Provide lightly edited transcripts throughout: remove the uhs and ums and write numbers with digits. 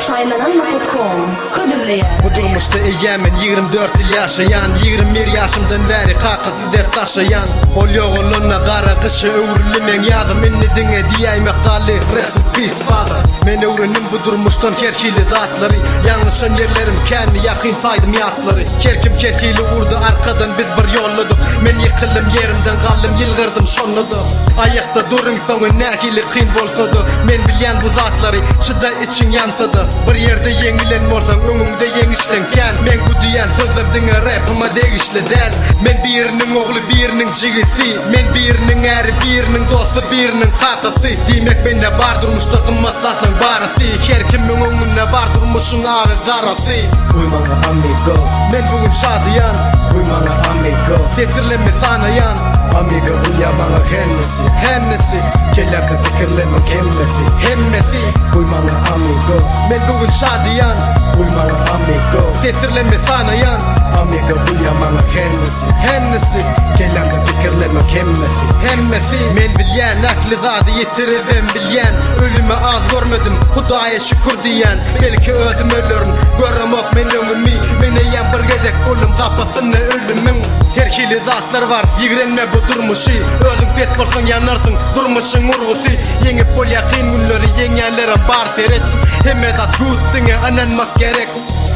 Şaylananma.com Kıdırlıya Bu durmuşta eyemen 24 yıl yaşayan 21 yaşımdan beri kakası dert taşıyan Ol yoğuluna kara kışı övrülümen yazım Innidine diyeymek tali rest in peace father Men öğrenim bu durmuştan kerkili zatları Yanlışan yerlerim kendi yakın saydım yatları Kerkim kerkili vurdu arkadan biz bir yolladık Men yıkıldım yerimden kaldım yılgırdım sonladı Ayakta durun sonu nekili kıyın bolsadı Men bilyen bu zatları şıda için yansadı Bir yerde yengilen morsan önümde yengişlenken Men bu diyen sözlerden rapıma değişli del Men birinin oğlu birinin cigisi Men birinin eri birinin dostu birinin kakası Demek bende bar durmuşta kımmasatlan barası Kerkimin önüne bar durmuşun ağı karası Uymana amigo, Men bugün şadiyan uymana amigo, Setirleme sana yan amigo uya bana Hennesi Kellerde fikirleme Hemmesi Uymana amigo, Men bugün şadiyan uymana amigo, Setirleme sana yan amigo uya bana Hennesi Kellerde fikirleme Hemmesi Men bilyen aklı zadı yitirivem bilyen Ölüme az görmedim Hudaya şükür diyen Belki özüm ölürüm Göremok men önümü Meneyem bir gezek ölüm kapısını ölümün Herkili zatlar var Yigrenme bu durmuşu Özün pes olsan yanarsın Durmuşun urgusu Yengip bol yakın günleri Yengenlere bar seyret Hemezat güttüne ananmak gerek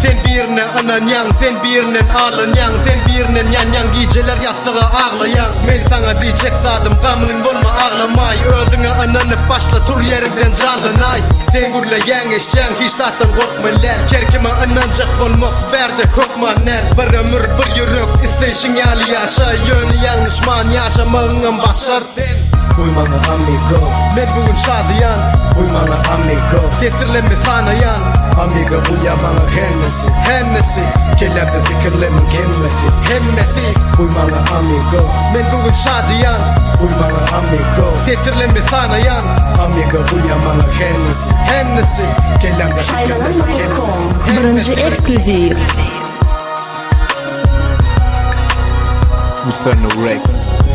Sen birine anan yan, sen birine ağlan yan Sen birine yan yan geceler yastığa ağlayan Men sana diyecek zadım gamının olma ağlamay Özüne ananıp başla tur yerinden canlanay Sen gurle yengeşeceksin hiç zaten korkma lan Kerkime ananacak olmak berde korkma nen Bir ömür bir yürek isteyişin yali yaşa Yönü yanlış man yaşamağın başar Uymana amigo, Men bugün şadiyan uymana amigo, Setirleme sana yan amigo uya bana Hennesi Kellerde fikirleme Hemmesi Uymana amigo, Men bugün şadiyan uymana amigo, Setirleme sana yan amigo uya bana Hennesi Kellerde fikirleme Şaylananma.com Birinci ekskluziv Inferno Records.